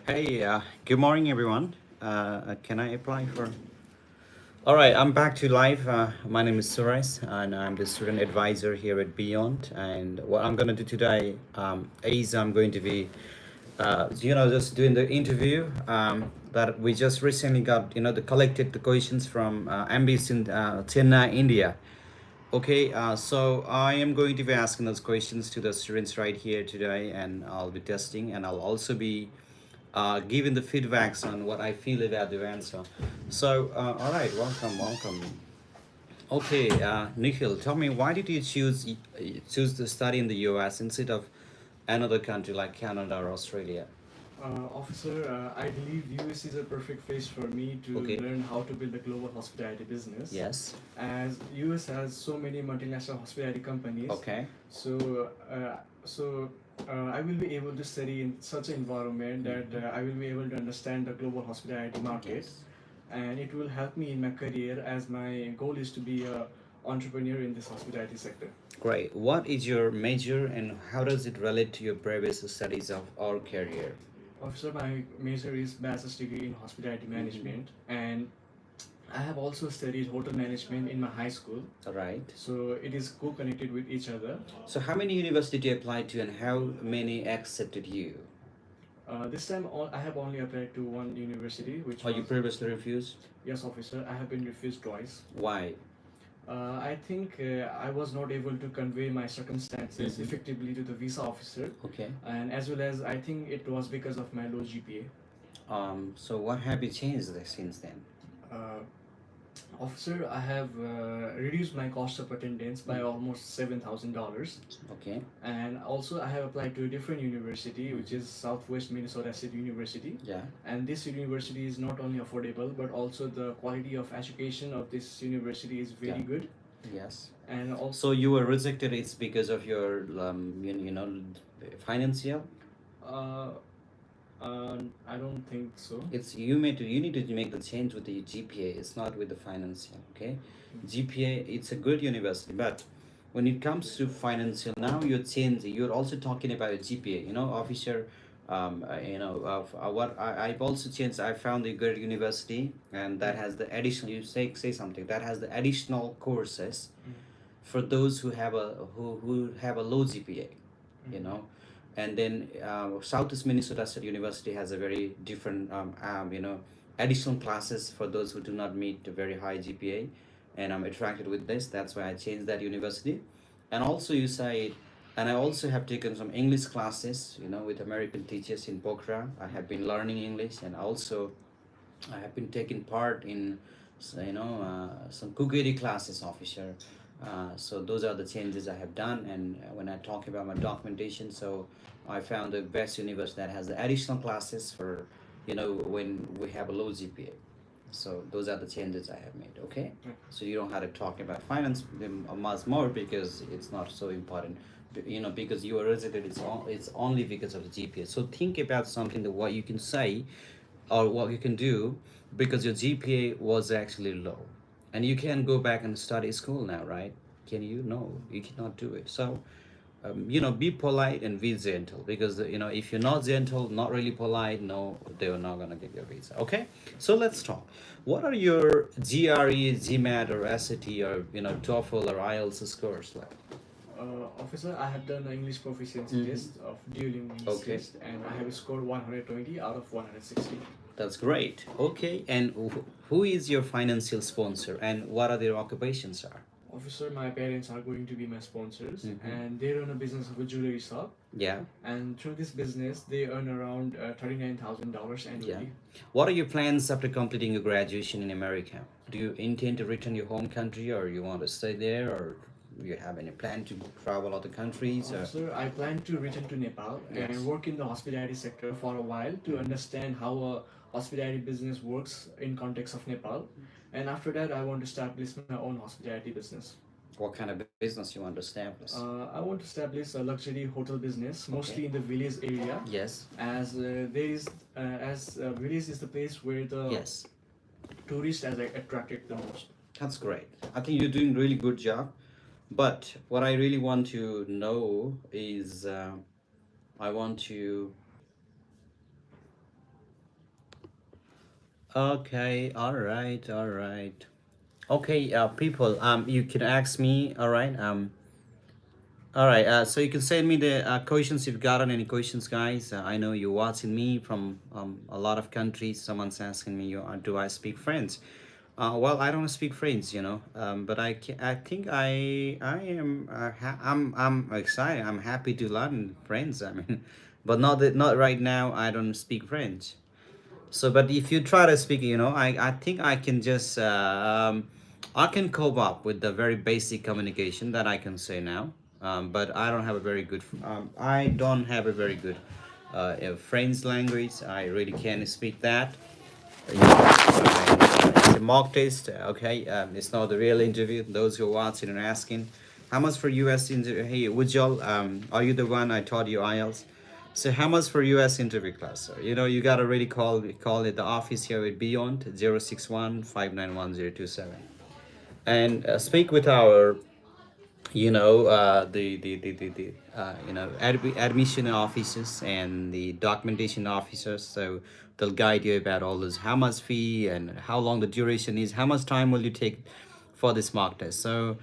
Hey, good morning, everyone. Can I apply for? All right, I'm back to live. My name is Suresh, and I'm the student advisor here at Beyond. And what I'm going to do today is I'm going to be, just doing the interview that we just recently got, the collected the questions from MBs in Chennai, India. Okay, so I am going to be asking those questions to the students right here today, and I'll be testing, and I'll also be giving the feedbacks on what I feel about the answer. So, all right, welcome. Okay, Nikhil, tell me, why did you choose to study in the U.S. instead of another country like Canada or Australia? Officer, I believe US is a perfect place for me to Okay. learn how to build a global hospitality business. Yes. As US has so many multinational hospitality companies, Okay. so I will be able to study in such an environment that I will be able to understand the global hospitality market, Yes. and it will help me in my career as my goal is to be a entrepreneur in this hospitality sector. Great. What is your major and how does it relate to your previous studies of or career? Officer, my major is bachelor's degree in hospitality management, and I have also studied hotel management in my high school. All right. So it is co-connected with each other. So how many universities did you apply to and how many accepted you? This time I have only applied to one university, which Or you was previously refused? yes, officer. I have been refused twice. Why? I think I was not able to convey my circumstances Mhm. effectively to the visa officer, Okay. and as well as I think it was because of my low GPA. So what have you changed since then? Uh, Officer, I have reduced my cost of attendance by almost $7,000, Okay. and also I have applied to a different university, which is Southwest Minnesota State University. Yeah. And this university is not only affordable, but also the quality of education of this university is very Yeah. good. Yes. And also, So you were rejected. It's because of your financial. uh, I don't think so. It's you need to make the change with the GPA. It's not with the financial. Okay, GPA. It's a good university, but when it comes to financial, now you're changing. You're also talking about GPA. Officer. I've also changed. I found a good university, and that has the additional. You say something that has the additional courses for those who have a low GPA. You know, and then Southeast Minnesota State University has a very different additional classes for those who do not meet a very high GPA, and I'm attracted with this. That's why I changed that university, and also you say, and I also have taken some English classes, with American teachers in Pokhara. I have been learning English, and also I have been taking part in, some cookery classes, officer. So those are the changes I have done. And when I talk about my documentation, so I found the best universe that has the additional classes for, when we have a low GPA. So those are the changes I have made. Okay. So you don't have to talk about finance much more because it's not so important. Because you are resident, it's only because of the GPA. So think about something that what you can say or what you can do because your GPA was actually low. And you can go back and study school now, right? Can you? No, you cannot do it. So, be polite and be gentle because, if you're not gentle, not really polite, no, they're not going to give you a visa. Okay? So let's talk. What are your GRE, GMAT, or SAT, or, TOEFL or IELTS scores like? Officer, I have done the English proficiency test of Duolingo Okay. test, and I have scored 120 out of 160. That's great. Okay. And who is your financial sponsor and what are their occupations are? Officer, my parents are going to be my sponsors, Mhm. and they run a business of a jewelry shop. Yeah. And through this business, they earn around $39,000 Yeah. annually. What are your plans after completing your graduation in America? Do you intend to return your home country or you want to stay there or you have any plan to travel other countries or Sir, I plan to return to Nepal Yes. and work in the hospitality sector for a while to understand how a hospitality business works in context of Nepal. And after that, I want to establish my own hospitality business. what kind of business you want to establish? I want to establish a luxury hotel business, mostly in the village area, Yes. as there is as village is the place where the Yes. tourists are attracted the most. That's great. I think you're doing really good job. But what I really want to know is I want to. Okay, all right, all right. Okay, people, you can ask me, all right, all right, so you can send me the questions if you've gotten any questions, guys. I know you're watching me from a lot of countries. Someone's asking me, do I speak French? Well, I don't speak French, but I think I'm excited. I'm happy to learn French. I mean, but not right now. I don't speak French. So, but if you try to speak, I think I can just I can cope up with the very basic communication that I can say now. But I don't have a very good French language. I really can't speak that. It's a mock test. Okay, it's not the real interview. Those who are watching and asking, how much for US interview? Hey, Ujjal, are you the one I taught you IELTS? So how much for US interview class? So, you gotta really call it the office here at Beyond 061 591 027 and speak with our admission officers and the documentation officers, so they'll guide you about all this, how much fee and how long the duration is, how much time will you take for this mock test. So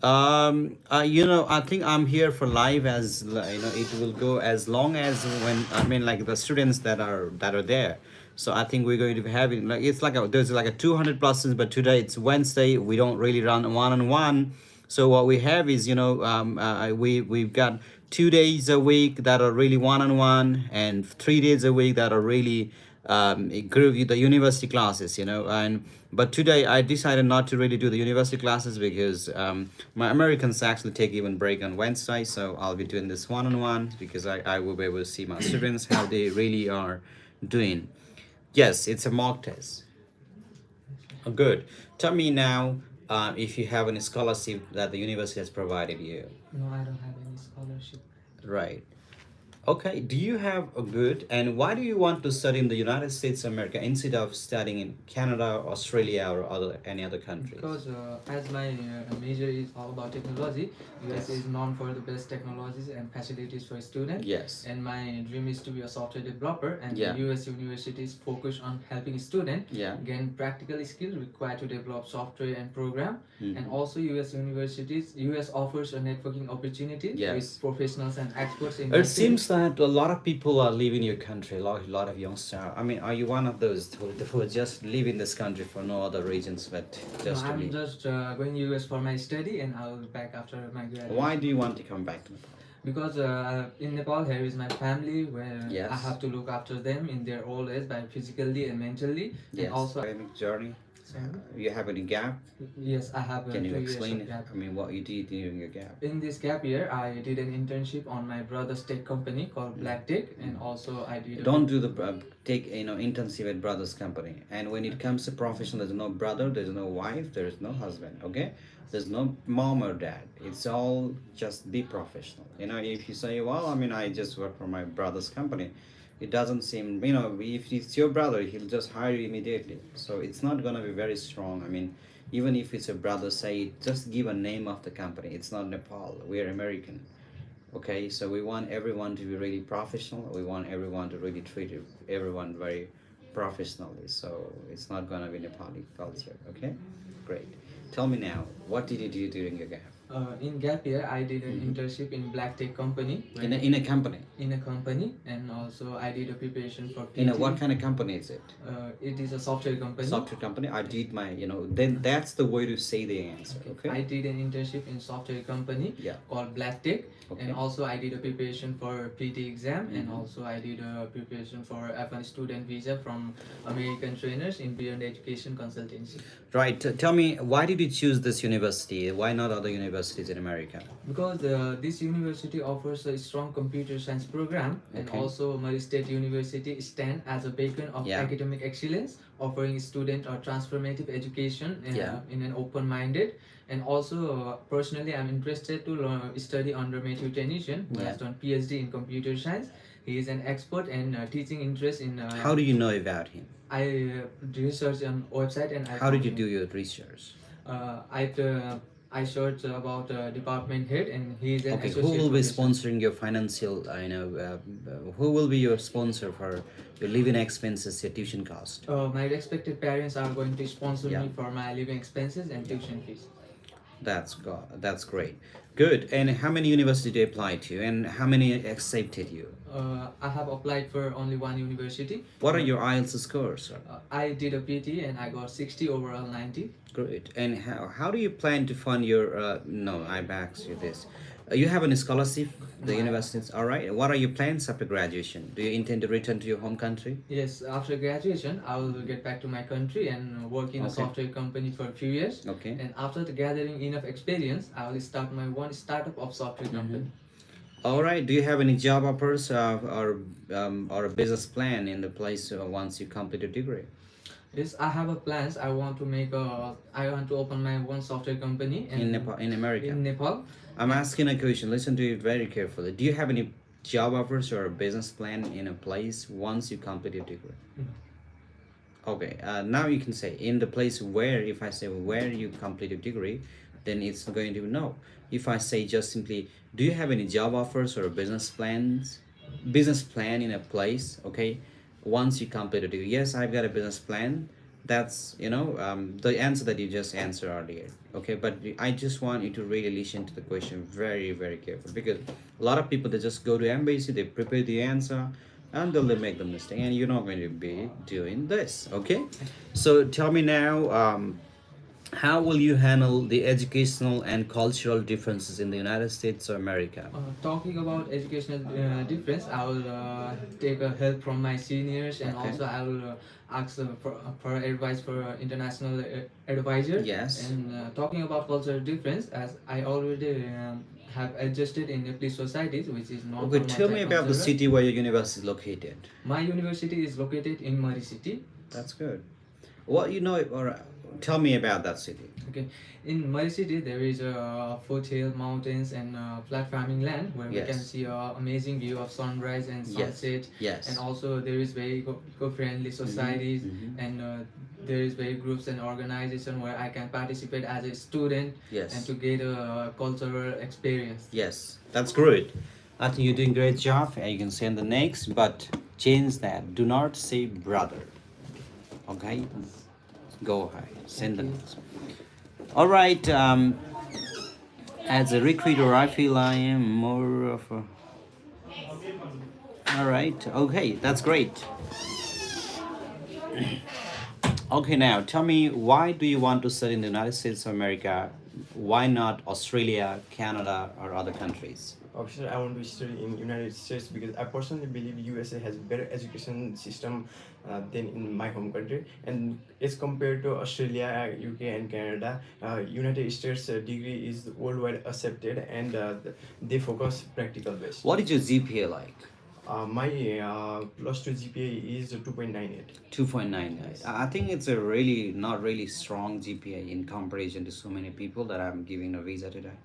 I think I'm here for live it will go as long as when I mean like the students that are there. So I think we're going to be having like it's like there's like a 200 plus students, but today it's Wednesday. We don't really run one on one. So what we have is we've got 2 days a week that are really one on one, and 3 days a week that are really it grew the university classes, and but today I decided not to really do the university classes because my Americans actually take even break on Wednesday, so I'll be doing this one-on-one because I will be able to see my students how they really are doing. Yes, it's a mock test. Oh, good. Tell me now, if you have any scholarship that the university has provided you. No, I don't have any scholarship. Right. Okay, do you have a good, and why do you want to study in the United States of America instead of studying in Canada, Australia, or any other countries? Because as my major is all about technology, US Yes. is known for the best technologies and facilities for students. Yes. And my dream is to be a software developer, and Yeah. the US universities focus on helping students Yeah. gain practical skills required to develop software and program. Mhm. And also US offers a networking opportunity Yes. with professionals and experts in It their field. seems that a lot of people are leaving your country, lot of youngsters. I mean, are you one of those who are just leaving this country for no other reasons but No, just to I'm leave? just going US for my study, and I'll be back after my graduation. Why do you want to come back to Nepal? Because in Nepal here is my family where Yes. I have to look after them in their old age by physically and mentally. Yes. And also, Academic journey. sorry? You have any gap? Yes, I have Can you 2 years explain? of gap. I mean, what you did during your gap? In this gap year, I did an internship on my brother's tech company called Black Tech, and also I did. Don't do the take internship at brother's company. And when it comes to professional, there's no brother, there's no wife, there's no husband. Okay, there's no mom or dad. It's all just be professional. If you say, well, I mean, I just work for my brother's company, it doesn't seem, if it's your brother, he'll just hire you immediately. So it's not gonna be very strong. I mean, even if it's a brother, say, just give a name of the company. It's not Nepal. We're American. Okay, so we want everyone to be really professional. We want everyone to really treat everyone very professionally. So it's not gonna be Nepali culture. Okay, great. Tell me now, what did you do during your gap? In gap year, I did an internship in Black Tech company. In a company. In a company, and also I did a preparation for PT. In a what kind of company is it? It is a software company. Software company. I did my, then that's the way to say the answer. Okay. I did an internship in software company Yeah. called Black Tech, Okay. and also I did a preparation for PT exam, and Mhm. also I did a preparation for F1 student visa from American trainers in Beyond Education Consultancy. Right. Tell me, why did you choose this university? Why not other universities in America? Because this university offers a strong computer science program, and Okay. also Murray State University stand as a beacon of Yeah. academic excellence, offering student a transformative education Yeah. in an open-minded. And also, personally, I'm interested to study under Matthew Tennyson, who has Yeah. done PhD in computer science. He is an expert and teaching interest in. How do you know about him? I researched on website, and How did you do your research? I searched about department head, and he is an Okay, who associate will be professor. sponsoring your financial, who will be your sponsor for your living expenses, your tuition cost? My respected parents are going to sponsor Yeah. me for my living expenses and tuition fees. That's great. Good. And how many universities did you apply to, and how many accepted you? I have applied for only one university. What are your IELTS scores, sir? I did a PT and I got 60 overall 90. Great. And how do you plan to fund your? No, I've asked you this. You have any scholarship? The No, universities. All right. What are your plans after graduation? Do you intend to return to your home country? Yes, after graduation, I will get back to my country and work in a Okay. software company for a few years. Okay. And after gathering enough experience, I will start my one startup of software company. All right. Do you have any job offers or a business plan in the place once you complete your degree? Yes, I have a plans. I want to open my one software company In Nepal, in America. In Nepal. I'm asking a question. Listen to it very carefully. Do you have any job offers or a business plan in a place once you complete your degree? Okay. Now you can say in the place where. If I say where you complete your degree, then it's going to be no. If I say just simply, do you have any job offers or business plan in a place? Okay. Once you complete a degree, yes, I've got a business plan. That's the answer that you just answered earlier. Okay, but I just want you to really listen to the question very, very carefully, because a lot of people, they just go to embassy, they prepare the answer, and they'll make the mistake, and you're not going to be doing this. Okay, so tell me now, How will you handle the educational and cultural differences in the United States or America? Talking about educational difference, I will take help from my seniors, and Okay. also I will ask for advice for international advisor. Yes. And talking about cultural difference, as I already have adjusted in Nepalese societies, which is Okay, non-formal tell me type about the culture. city where your university is located. My university is located in Mari City. That's good. What you know, or tell me about that city. Okay, in my city there is a foothill mountains and flat farming land where we can Yes. see a amazing view of sunrise and Yes. sunset. And Yes. also there is very eco-friendly societies, Mm-hmm. and there is very groups and organization where I can participate as a student and Yes. to get a cultural experience. Yes. That's great. I think you're doing a great job. And you can send the next, but change that. Do not say brother. Okay. Go ahead. Send Thank the you. next. All right. As a recruiter, I feel I am more of a. All right. Okay. That's great. Okay, now tell me, why do you want to study in the United States of America? Why not Australia, Canada, or other countries? Obviously, I want to study in United States because I personally believe USA has better education system than in my home country. And as compared to Australia, UK, and Canada, United States degree is worldwide accepted, and they focus practical based. What is your GPA like? My plus two GPA is 2.98. 2.98. Yes. I think it's a really not really strong GPA in comparison to so many people that I'm giving a visa today.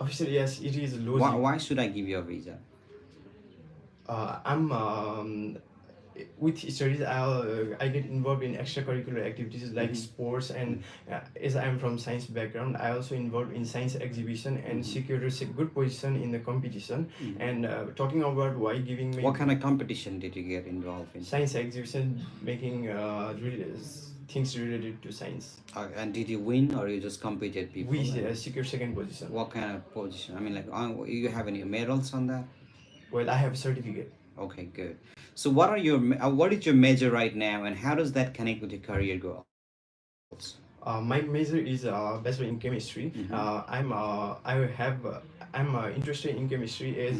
Obviously, yes, it is low. Why should I give you a visa? I'm with studies. I get involved in extracurricular activities like sports, and as I'm from science background, I also involved in science exhibition and secured a good position in the competition. And talking about why giving me What kind of competition did you get involved in? science exhibition, making things related to science. And did you win or you just competed people? We secured second position. What kind of position? I mean, like, you have any medals on that? Well, I have certificate. Okay, good. So, what is your major right now, and how does that connect with your career goals? My major is bachelor in chemistry. I'm interested in chemistry as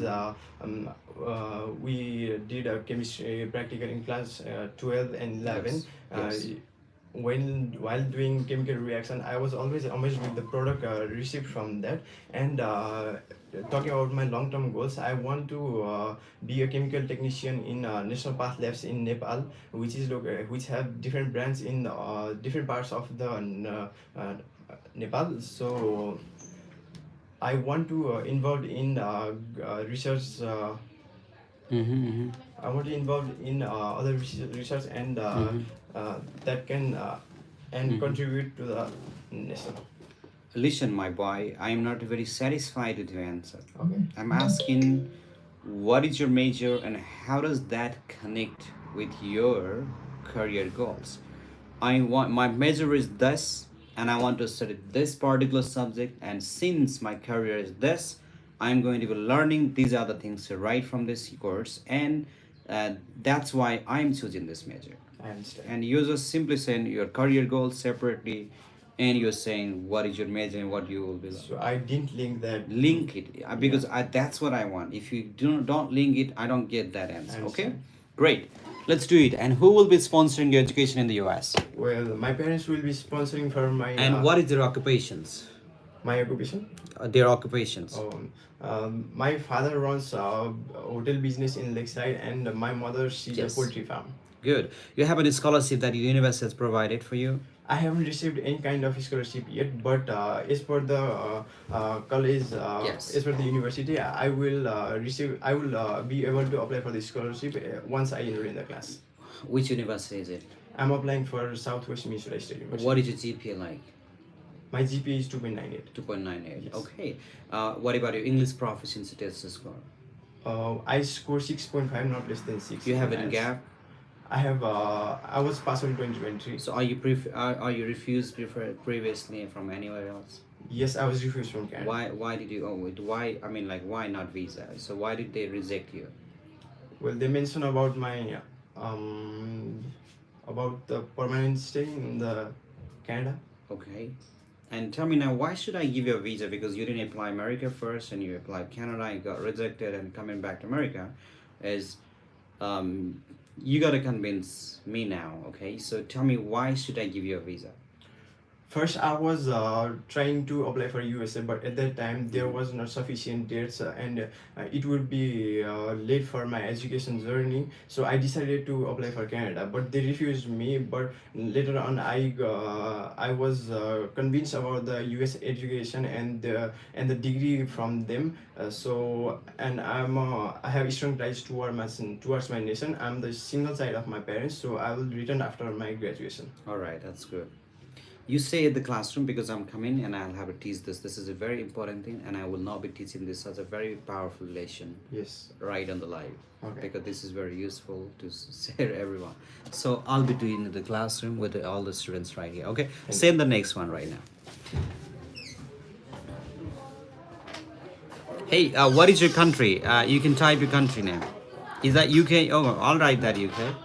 we did a chemistry practical in class 12 and 11. Yes. Yes. While doing chemical reaction, I was always amazed with the product received from that. And talking about my long-term goals, I want to be a chemical technician in National Path Labs in Nepal, which have different brands in different parts of the Nepal. So I want to involved in research. I want to involve in other research, and that can and contribute to the nation. Listen, my boy, I am not very satisfied with your answer. Okay. I'm asking, what is your major, and how does that connect with your career goals? I want my major is this, and I want to study this particular subject. And since my career is this, I'm going to be learning these other things right from this course, and that's why I'm choosing this major. I understand. And you're just simply saying your career goals separately, and you're saying what is your major and what you will be. So I didn't link that. Link it because that's what I want. If you don't link it, I don't get that answer. Okay, Understand. great. Let's do it. And who will be sponsoring your education in the US? Well, my parents will be sponsoring for my. And what is their occupations? My occupation? Their occupations. My father runs a hotel business in Lakeside, and my mother, she's Yes. a poultry farm. Good. You have any scholarship that the university has provided for you? I haven't received any kind of scholarship yet, but as per the college, Yes. as per the university, I will receive. I will be able to apply for the scholarship once I enroll in the class. Which university is it? I'm applying for Southwest Minnesota State University. What is your GPA like? My GPA is 2.98. 2.98. Yes. Okay. What about your English proficiency test score? I score 6.5, not less than 6. Do you have any gap? I have. I was passed in 2023. So are you refused previously from anywhere else? Yes, I was refused from Canada. Why did you why I mean, like, why not visa? So why did they reject you? Well, they mentioned about my about the permanent stay in the Canada. Okay. And tell me now, why should I give you a visa? Because you didn't apply America first, and you applied Canada, you got rejected, and coming back to America, is um, you gotta convince me now. Okay, so tell me, why should I give you a visa? First, I was trying to apply for USA, but at that time there Mhm. was not sufficient dates, and it would be late for my education journey. So I decided to apply for Canada, but they refused me. But later on, I was convinced about the US education and the degree from them. And I have strong ties towards my nation. I'm the single child of my parents, so I will return after my graduation. All right, that's good. You stay at the classroom because I'm coming and I'll have to teach this. This is a very important thing, and I will not be teaching this as a very powerful lesson Yes. right on the live, Okay. because this is very useful to share everyone. So I'll be doing in the classroom with all the students right here. Okay, Thank send the next one right now. Hey, what is your country? You can type your country name. Is that UK? Oh, I'll write that UK.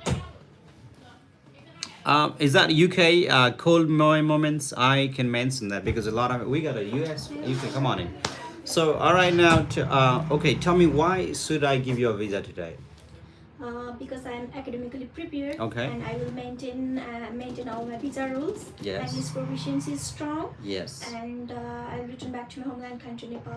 Is that UK? Cold moments. I can mention that because a lot of we got a US, UK. Come on in. So, all right now. Okay, tell me, why should I give you a visa today? Because I am academically prepared, Okay. and I will maintain all my visa rules. Yes. And this proficiency is strong. Yes. And I'll return back to my homeland country, Nepal.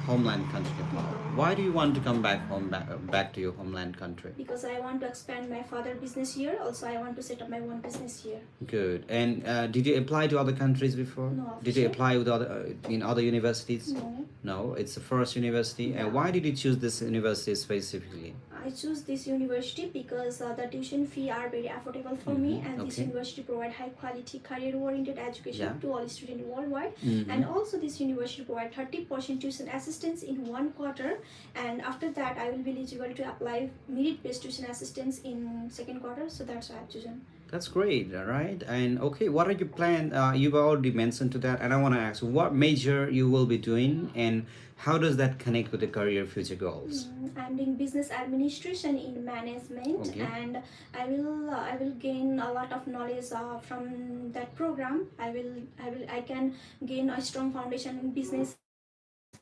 Homeland country, Nepal. Why do you want to come back home, back to your homeland country? Because I want to expand my father business here. Also, I want to set up my own business here. Good. And did you apply to other countries before? No, Did you official. apply with other in other universities? No. No, it's the first university. Yeah. And why did you choose this university specifically? I choose this university because the tuition fee are very affordable for me, Mhm. and this Okay. university provide high quality career oriented education Yeah. to all students worldwide. Mhm. And also this university provide 30% tuition assistance in one quarter, and after that I will be eligible to apply merit based tuition assistance in second quarter. So that's why I've chosen. That's great, all right. And okay, what are your plan? You've already mentioned to that, and I want to ask, what major you will be doing, and how does that connect with the career future goals? I'm doing business administration in management, Okay. and I will gain a lot of knowledge from that program. I can gain a strong foundation in business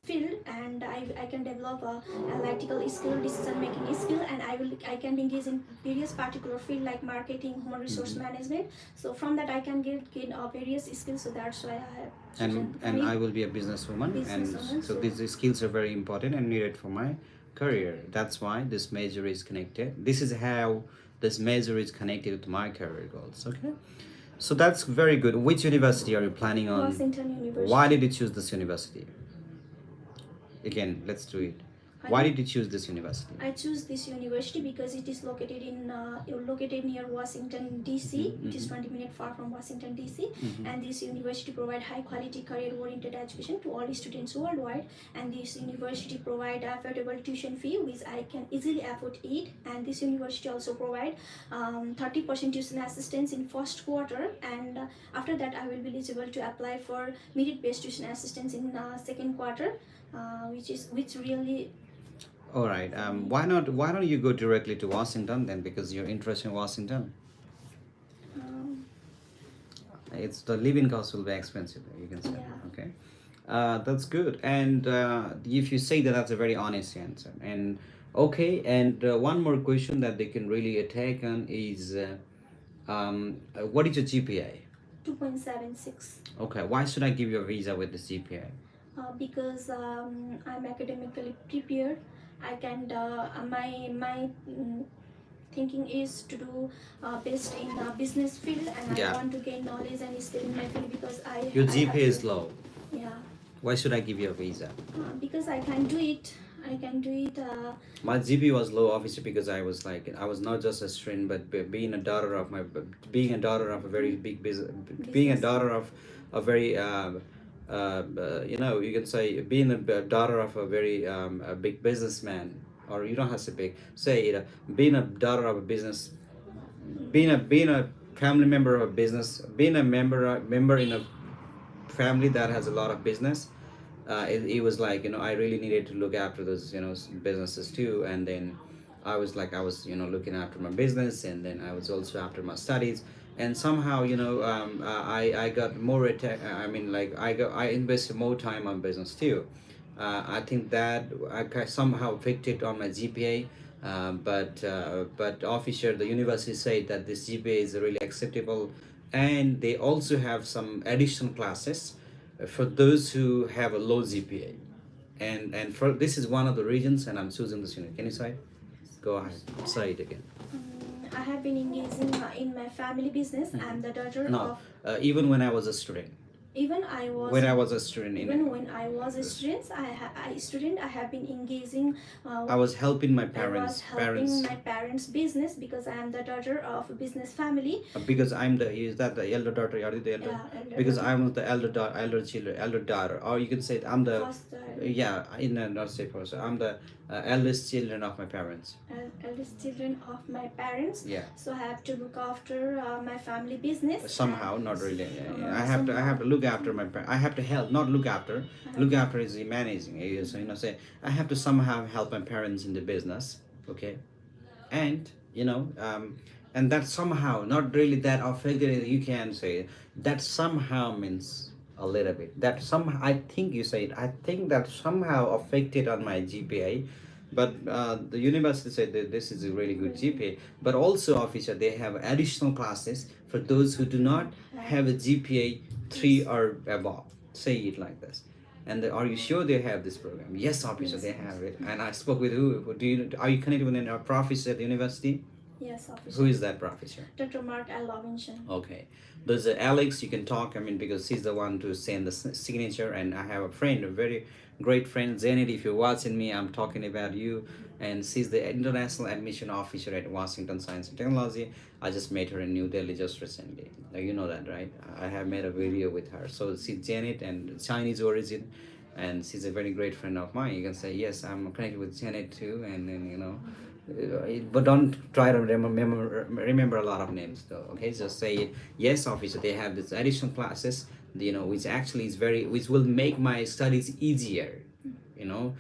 field, and I can develop a analytical skill, decision making skill, and I can engage in various particular field like marketing, human resource Mhm. management. So from that I can gain various skills. So that's why I have chosen. And I will be a businesswoman, Businesswoman, and so so- these skills are very important and needed for my career. That's why this major is connected. This is how this major is connected to my career goals. Okay, so that's very good. Which university are you planning on? Washington University. Why did you choose this university? Again, let's do it. Why did you choose this university? I choose this university because it is located near Washington DC. Mhm, It is mhm. 20 minutes far from Washington DC, Mhm. and this university provide high quality career oriented education to all students worldwide. And this university provide affordable tuition fee which I can easily afford it. And this university also provide 30% tuition assistance in first quarter, and after that I will be eligible to apply for merit based tuition assistance in second quarter, which really. All right. Why don't you go directly to Washington then? Because you're interested in Washington. Um, It's the living cost will be expensive. You can say. Yeah. Okay. That's good. And if you say that, that's a very honest answer. And okay. And one more question that they can really attack on is, what is your GPA? 2.76. Okay. Why should I give you a visa with this GPA? Because I'm academically prepared. I can thinking is to do best in business field, and Yeah. I want to gain knowledge and skill in my field because Your I have GPA is to- low. Yeah, Why should I give you a visa? because I can do it. I can do it. My GP was low, obviously, because I was like, I was not just a student, but being a daughter of being a daughter of a very big business, being a Business. daughter of a very, you can say, being a daughter of a very a big businessman, or you don't have to big, say, being a daughter of a business, being a family member of a business, being a member in a family that has a lot of business. It was like, I really needed to look after those businesses too. And then I was looking after my business, and then I was also after my studies. and somehow I got more I mean, like I invested more time on business too. I think that somehow affected on my GPA, but officer, the university said that this GPA is really acceptable, and they also have some additional classes for those who have a low GPA, and for this is one of the reasons, and I'm choosing this unit. Can you say? Go ahead, say it again. I have been engaging in my family business. I'm the daughter No, of. even when I was a student. Even I was. When I was a student, Even when I was a student, I have been engaging. I was helping my I was parents. helping my parents' business because I am the daughter of a business family. Because I'm the is that the elder daughter? Are you the elder? Yeah, elder Because daughter. I'm the elder daughter, elder daughter, or you can say I'm the First, yeah, in a not say first. I'm the eldest children of my parents. Eldest children of my parents. Yeah. So I have to look after my family business. Somehow, not really. I have to look after my I have to help, not look after. Look after is managing. So say I have to somehow help my parents in the business. Okay, and and that somehow not really that affected. You can say that somehow means a little bit. That somehow I think you said I think that somehow affected on my GPA, but the university said that this is a really good GPA. But also, officer, they have additional classes for those who do not have a GPA 3 or above. Say it like this. And are you sure they have this program? Yes, officer, they have it. And I spoke with who? Do you are you connected with a professor at the university? Yes, officer. Who is that professor? Dr. Mark L. Robinson. Okay. There's Alex, you can talk, I mean, because he's the one to send the signature. And I have a friend, a very great friend, Janet. If you're watching me, I'm talking about you. And she's the international admission officer at Washington Science and Technology. I just met her in New Delhi just recently. Now, you know that, right? I have made a video with her. So she's Janet and Chinese origin. And she's a very great friend of mine. You can say, yes, I'm connected with Janet too. And then, but don't try to remember a lot of names though. Okay, just say it. Yes, officer, they have this additional classes, which actually is which will make my studies easier, and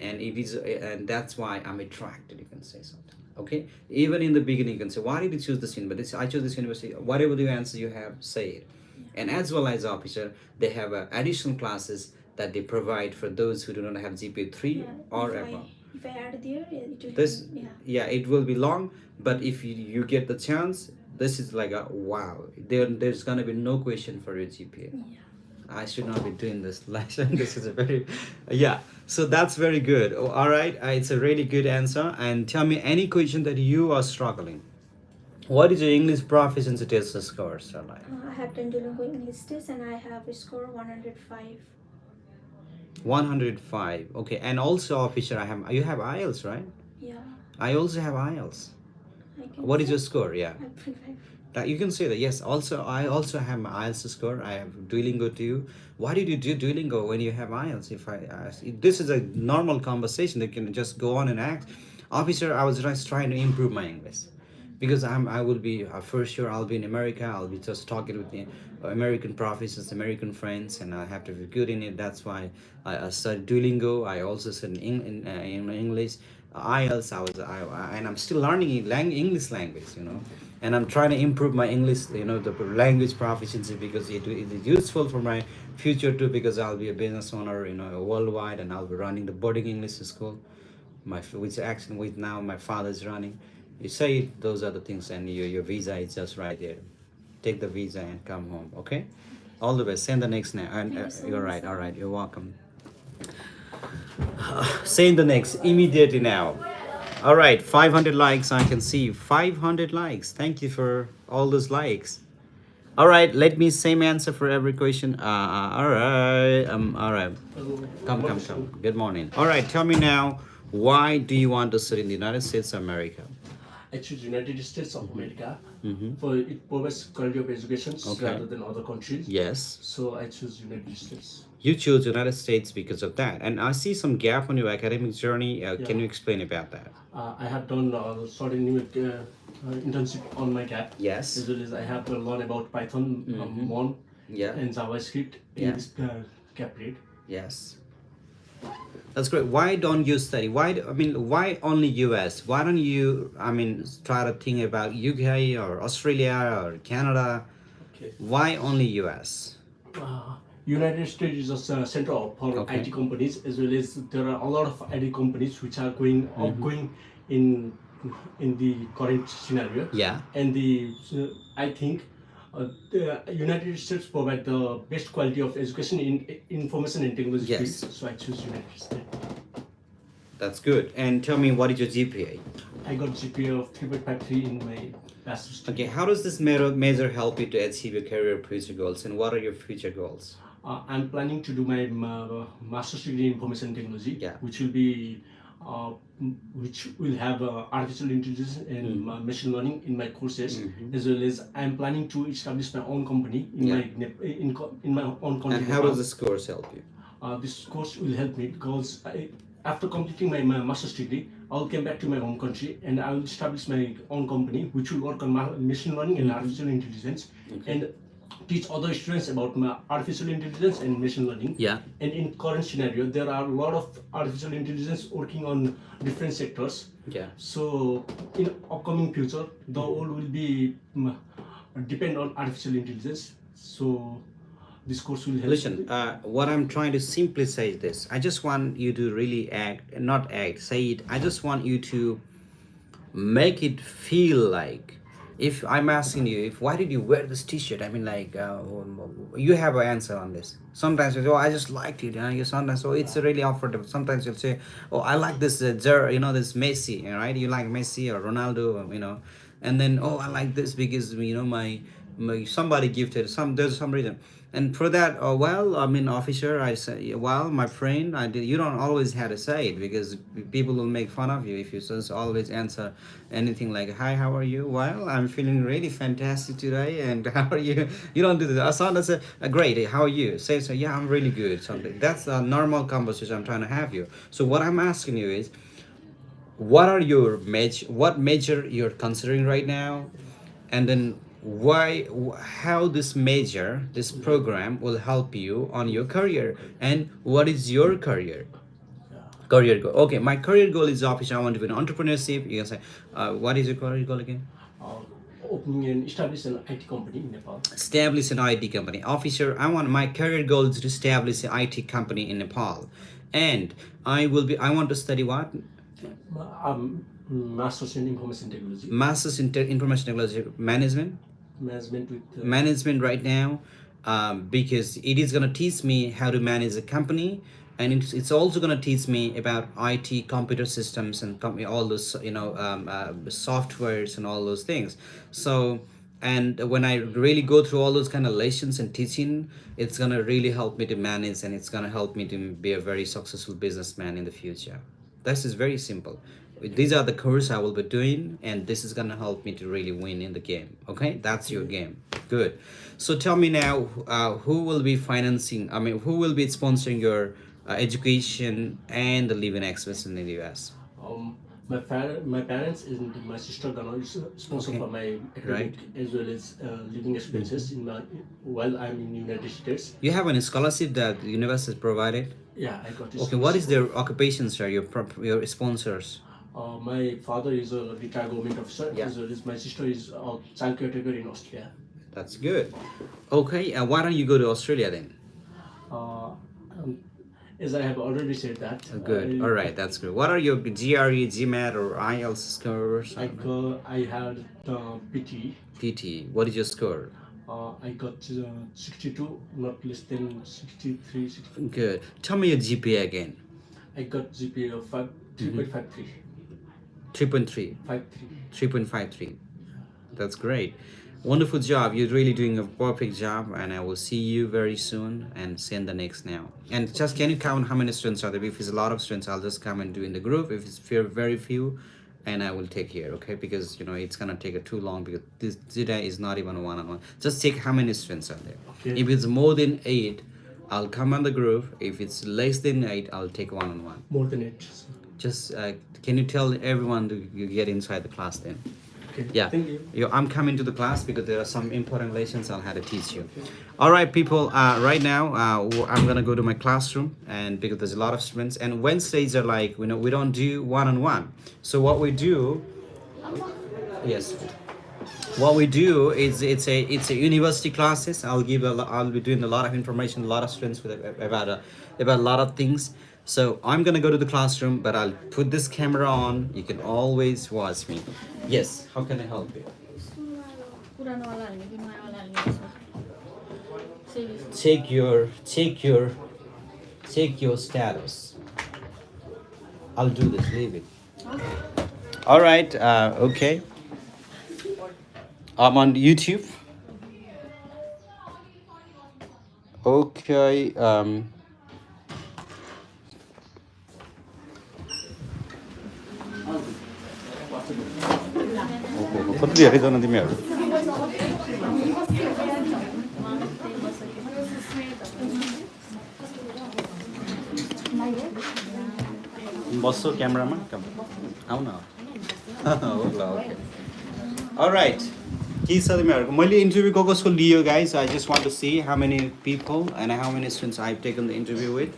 it is, and that's why I'm attracted, you can say something. Okay, even in the beginning you can say, why did you choose this university? I chose this university. Whatever the answer you have, say it. And as well as, officer, they have additional classes that they provide for those who do not have GPA 3 or above. If I add there, it will This be, yeah, it will be long, but if you get the chance, this is like a wow. There's gonna be no question for your GPA. Yeah. I should not be doing this lesson. This is a very yeah. So that's very good. Oh, all right, it's a really good answer. And tell me any question that you are struggling. What is your English proficiency test score, Starlight? I have done Duolingo English test and I have a score 105. 105. Okay, and also, officer, you have IELTS, right? Yeah. I also have IELTS. What is your score? Yeah. 5.5. That you can say that. Yes. Also, I also have my IELTS score. I have Duolingo too. Why did you do Duolingo when you have IELTS? If I ask, this is a normal conversation. They can just go on and ask. Officer, I was just trying to improve my English, because I will be for sure. I'll be in America. I'll be just talking with the American professors, American friends, and I have to be good in it. That's why I studied Duolingo. I also studied in English, IELTS. And I'm still learning English language, and I'm trying to improve my English, the language proficiency, because it is useful for my future too. Because I'll be a business owner, worldwide, and I'll be running the boarding English school, which actually with now my father's running. You say those are the things, and your visa is just right there. Take the visa and come home. Okay. All the best. Send the next now. And you're right. All right. You're welcome. Send the next immediately now. All right. 500 likes. I can see 500 likes. Thank you for all those likes. All right. Let me same answer for every question. All right. All right. Come. Good morning. All right. Tell me now. Why do you want to study in the United States of America? I choose United States of America for it provides quality of education rather than other countries. Yes. So I choose United States. You chose United States because of that. And I see some gap on your academic journey. Can you explain about that? I have done certain new internship on my gap. Yes. As well as I have learned about Python, Mon, Yeah. and JavaScript in this gap rate. Yes. That's great. Why don't you study? Why only US? Why don't you, try to think about UK or Australia or Canada? Okay. Why only US? United States is a center for Okay. IT companies, as well as there are a lot of IT companies which are going outgoing in the current scenario. Yeah. And I think the United States provide the best quality of education in information and technology Yes. field, so I choose United States. That's good. And tell me, what is your GPA? I got GPA of 3.53 in my bachelor's degree. Okay, how does this measure help you to achieve your career future goals, and what are your future goals? I'm planning to do my master's degree in information technology, Yeah. which will have artificial intelligence and machine learning in my courses, as well as I'm planning to establish my own company in Yeah. in my own country. And how does this course help you? This course will help me because after completing my master's degree, I'll come back to my home country and I'll establish my own company which will work on machine learning and artificial intelligence, and teach other students about artificial intelligence and machine learning. Yeah. And in current scenario, there are a lot of artificial intelligence working on different sectors. Yeah. So in upcoming future, the world will be depend on artificial intelligence. So this course will help. Listen, what I'm trying to simply say is this. I just want you to really say it. I just want you to make it feel like, if I'm asking you, why did you wear this t-shirt? You have an answer on this. Sometimes you say, oh, I just liked it. Sometimes, oh, it's really affordable. Sometimes you'll say, oh, I like this, this Messi, right? You like Messi or Ronaldo, and then, oh, I like this because, my somebody gifted there's some reason. And for that, officer, I say, well, my friend, you don't always have to say it, because people will make fun of you if you just always answer anything like, hi, how are you? Well, I'm feeling really fantastic today, and how are you? You don't do that. I saw that's great. How are you? Say so. Yeah, I'm really good. Something that's a normal conversation I'm trying to have you. So what I'm asking you is, what major you're considering right now, and then how this program will help you on your career, and what is your career goal? Okay, my career goal is, officer, I want to be an entrepreneurship. You can say, what is your career goal again? Opening and establishing an IT company in Nepal. Establish an IT company. Officer, my career goal is to establish an IT company in Nepal, and I want to study what? Master's in information technology. Masters in information technology management. Management right now, because it is going to teach me how to manage a company, and it's also going to teach me about IT, computer systems, and all those softwares and all those things. So, and when I really go through all those kind of lessons and teaching, it's going to really help me to manage, and it's going to help me to be a very successful businessman in the future. This is very simple. These are the course I will be doing, and this is gonna help me to really win in the game. Okay, that's your game. Good. So tell me now, who will be financing? Who will be sponsoring your education and the living expenses in the US? My parents and my sister gonna sponsor for my academic as well as living expenses while I'm in United States. You have any scholarship that the university provided? Yeah, I got it. Okay, what is their occupations, sir? Your sponsors? My father is a retired government officer, Yeah. as well as my sister is a child caretaker in Australia. That's good. Okay, why don't you go to Australia then? As I have already said that. Good. All right, that's good. What are your GRE, GMAT, or IELTS scores? I had PT. PT. What is your score? I got 62, not less than 63. 64. Good. Tell me your GPA again. I got GPA of 3.53. 3.3. 53. 3.53. That's great. Wonderful job. You're really doing a perfect job, and I will see you very soon and send the next now. And just, can you count how many students are there? If it's a lot of students, I'll just come and do in the group. If it's very few, and I will take care, okay? Because it's gonna take too long, because this today is not even a one-on-one. Just check how many students are there. Okay. If it's more than 8, I'll come on the group. If it's less than 8, I'll take one-on-one. More than 8. Just can you tell everyone to you get inside the class then? Okay. Yeah. Thank you. I'm coming to the class because there are some important lessons I'll have to teach you. All right, people. Right now, I'm gonna go to my classroom, and because there's a lot of students, and Wednesdays are like we don't do one-on-one. So what we do, yes, what we do is it's a university classes. I'll be doing a lot of information, a lot of students with about a lot of things. So I'm gonna go to the classroom, but I'll put this camera on. You can always watch me. Yes, how can I help you? Check your status. I'll do this. Leave it. All right. Okay. I'm on YouTube. Okay. कति धेरै जना तिमीहरू बस्छौ क्यामेरामा आऊ न होला okay all right के छ तिमीहरूको मैले इन्टरभ्यू कसको लियो guys I just want to see how many people and how many students I have taken the interview with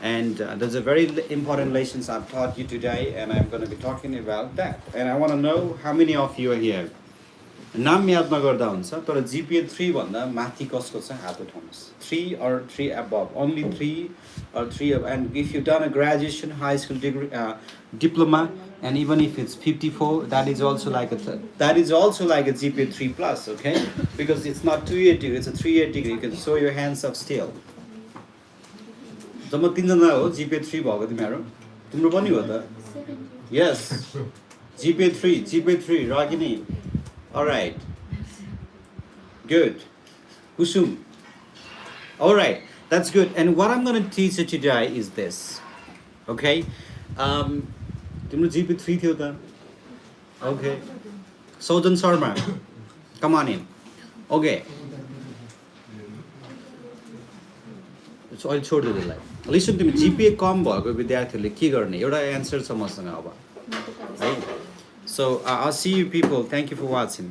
and there's a very important lessons I've taught you today and I'm going to be talking about that and I want to know how many of you are here नाम याद नगर्दा हुन्छ तर जिपिए 3 भन्दा माथि कसको छ हात उठाउनुस् 3 or 3 above only 3 or 3 above and if you've done a graduation high school degree diploma and even if it's 54 that is also like a GPA 3 plus okay because it's not 2-year degree it's a 3-year degree you can show your hands up still जम्मा 3 जना हो जिपिए 3 भएको तिमीहरु तिम्रो पनि हो त yes जिपिए 3 Ragini alright good Kusum alright that's good and what I'm going to teach you today is this okay तिम्रो जिपिए 3 थियो त okay Sojan Sharma come on in okay so I'll छोड दिनु लाई लिसन तिमी जिपिए कम भएको विद्यार्थीले के गर्ने एउटा एन्सर छ मसँग अब है so I'll see you people thank you for watching